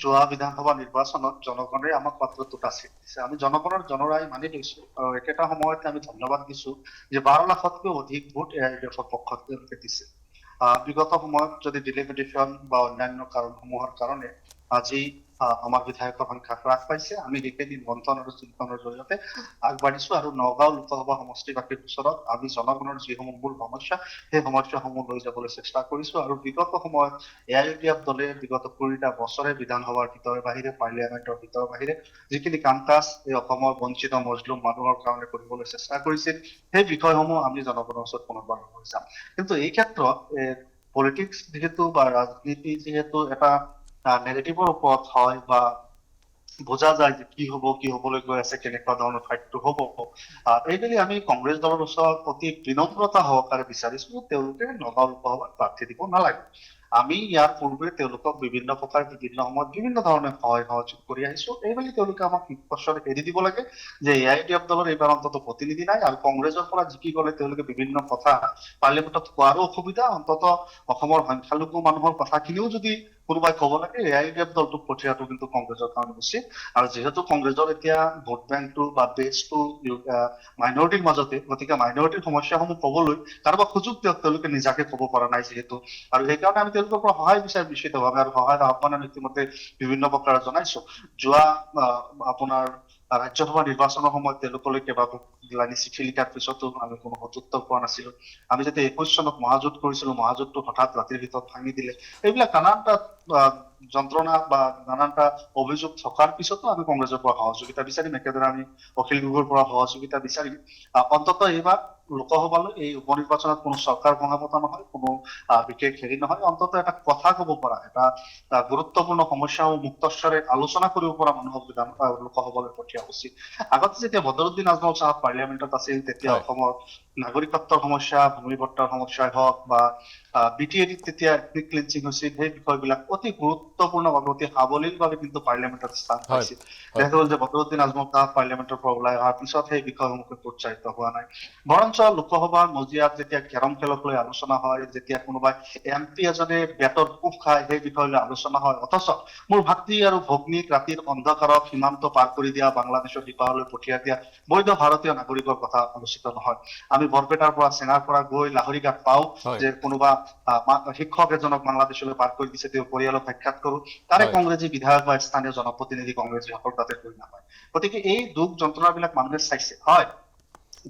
যোৱা বিধানসভা নিৰ্বাচনত জনগণে আমাক মাত্ৰ 2টা চিট দিছে। আমি জনগণৰ জনৰায় মানি লৈছো আৰু একেটা সময়তে আমি ধন্যবাদ দিছো যে 12 লাখতকৈ অধিক ভোট এআইইউডিএফৰ পক্ষত তেওঁলোকে দিছে। বিগত সময়ত যদি ডিলিমিটেশ্যন বা অন্যান্য কাৰণসমূহৰ কাৰণে আজি আমাৰ বিধায়কৰ সংখ্যা হ্ৰাস পাইছে, আমি সেইখিনি মন্থন আৰু চিন্তনৰ জৰিয়তে আগবাঢ়িছো আৰু নগাঁও লোকসভা সমষ্টিবাসীৰ ওচৰত আমি জনগণৰ যিসমূহ মূল সমস্যা সেই সমস্যাসমূহ লৈ যাবলৈ চেষ্টা কৰিছো। আৰু বিগত সময়ত এআইইউডিএফ দলে বিগত 20টা বছৰে বিধানসভাৰ ভিতৰে বাহিৰে পাৰ্লিয়ামেণ্টৰ ভিতৰে বাহিৰে যিখিনি কাম কাজ এই অসমৰ বঞ্চিত মজলুম মানুহৰ কাৰণে কৰিবলৈ চেষ্টা কৰিছিল, সেই বিষয়সমূহ আমি জনগণৰ ওচৰত পুনৰবাৰ লৈ যাম। কিন্তু এই ক্ষেত্ৰত পলিটিক্স যিহেতু বা ৰাজনীতি যিহেতু এটা নেগেটিভৰ ওপৰত হয় বা বোঝা যায় যে কি হবলৈ গৈ আছে, কেনেকুৱা ধৰণৰ ফাইটটো হ'ব, এইবেলি আমি কংগ্ৰেছ দলৰ ওচৰত অতি বিনম্ৰতা সহকাৰে বিচাৰিছো তেওঁলোকে নগাঁও লোকসভাত প্ৰাৰ্থী দিব নালাগে। আমি ইয়াৰ পূৰ্বে তেওঁলোকক বিভিন্ন প্ৰকাৰ বিভিন্ন সময়ত বিভিন্ন ধৰণে সহায় সহযোগ কৰি আহিছো। এইবেলি তেওঁলোকে আমাক কষ্টত এৰি দিব লাগে যে এআইইউডিএফ দলৰ এইবাৰ অন্তত প্ৰতিনিধি নাই আৰু কংগ্ৰেছৰ পৰা জিকি গ'লে তেওঁলোকে বিভিন্ন কথা পাৰ্লিয়ামেণ্টত কোৱাৰো অসুবিধা, অন্তত অসমৰ সংখ্যালঘু মানুহৰ কথাখিনিও যদি কোনোবাই ক'ব লাগে এআইইউডিএফ দলটোক পঠিয়াটো কিন্তু কংগ্ৰেছৰ কাৰণে উচিত। আৰু যিহেতু কংগ্ৰেছৰ এতিয়া ভোট বেংকটো বা বেছটো মাইনৰিটিৰ মাজতে, গতিকে মাইনৰিটিৰ সমস্যাসমূহ ক'বলৈ কাৰোবাক সুযোগ দিয়ক, তেওঁলোকে নিজাকে ক'ব পৰা নাই যিহেতু। আৰু সেইকাৰণে আমি তেওঁলোকৰ পৰা সহায় বিচাৰি নিশ্চিতভাৱে আৰু সহায়ৰ আহ্বান আমি ইতিমধ্যে বিভিন্ন প্ৰকাৰে জনাইছো। যোৱা আপোনাৰ ৰাজ্যসভা নিৰ্বাচনৰ সময়ত তেওঁলোকলৈ কেইবালানি চিঠি লিখাৰ পিছতো আমি কোনো সদুত্তৰ পোৱা নাছিলো। আমি যেতিয়া 21 চনত মহাজোঁট কৰিছিলো, মহাজোঁটটো হঠাৎ ৰাতিৰ ভিতৰত ভাঙি দিলে। এইবিলাক নানানটা যন্ত্ৰণা বা নানানটা অভিযোগ থকাৰ পিছতো আমি কংগ্ৰেছৰ পৰা সহযোগিতা বিচাৰিম, একেদৰে আমি অখিল গগৈৰ পৰা সহযোগিতা বিচাৰিম। অন্তত এইবাৰ লোকসভালৈ এই উপ নিৰ্বাচনত কোনো চৰকাৰ ভঙা পতা নহয়, কোনো বিশেষ হেৰি নহয়, অন্তত এটা কথা ক'ব পৰা, এটা গুৰুত্বপূৰ্ণ সমস্যাসমূহ মুক্তস্বৰে আলোচনা কৰিব পৰা মানুহক লোকসভালৈ পঠিওৱা উচিত। আগতে যেতিয়া বদৰুদ্দিন আজমল সাহেব পাৰ্লিয়ামেণ্টত আছিল, তেতিয়া অসমৰ নাগৰিকত্বৰ সমস্যা, ভূমি পট্টাৰ সমস্যাই হওক বা বিটিএডিত তেতিয়া এথনিক ক্লিনচিং হৈছিল, সেই বিষয়বিলাক অতি গুৰুত্বপূৰ্ণভাৱে অতি সাৱলীলভাৱে কিন্তু পাৰ্লিয়ামেণ্টত স্থান পাইছিল। দেখা গ'ল যে বদৰুদ্দিন আজমল সাহেব পাৰ্লিয়ামেণ্টৰ পৰা ওলাই অহাৰ পিছত সেই বিষয়সমূহ উৎসাহিত হোৱা নাই। বৰঞ্চ লোকসভাৰ মজিয়াত যেতিয়া কেৰম খেলক লৈ আলোচনা হয়, যেতিয়া কোনোবাই MP এজনে বেটত কোব খায় সেই বিষয় লৈ আলোচনা হয়, অথচ মোৰ ভাতৃ আৰু ভগ্নীক ৰাতিৰ অন্ধকাৰত সীমান্ত পাৰ কৰি দিয়া, বাংলাদেশৰ সিপাৰলৈ পঠিয়াই দিয়া বৈধ ভাৰতীয় নাগৰিকৰ কথা আলোচিত নহয়। আমি বৰপেটাৰ পৰা চেঙাৰ পৰা গৈ লাহৰীঘাট পাওঁ যে কোনোবা শিক্ষক এজনক বাংলাদেশলৈ পাৰ কৰি দিছে, তেওঁ পৰিয়ালক সাক্ষাৎ কৰো, তাৰে কংগ্ৰেছী বিধায়ক বা স্থানীয় জনপ্ৰতিনিধি কংগ্ৰেছীসকল তাতে গৈ নাপায়। গতিকে এই দুখ যন্ত্ৰণাবিলাক মানুহে চাইছে। হয়,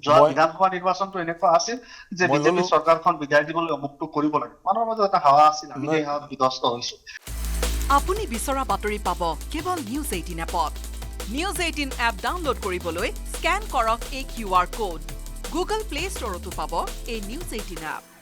যোৱা বিধানসভা নিৰ্বাচনটো এনেকুৱা আছিল যে বিজেপি চৰকাৰখন বিদায় দিবলৈ অমুকটো কৰিব লাগে, মানুহৰ মাজত এটা হাৱা আছিল, আমি সেই হাৱাত বিধ্বস্ত হৈছো। আপুনি বিচৰা বাতৰি পাব কেৱল নিউজ 18 এপত। নিউজ 18 এপ ডাউনলোড কৰিবলৈ স্কেন কৰক এই QR কোড। গুগল প্লে ষ্টৰতো পাব এই নিউজ 18 এপ।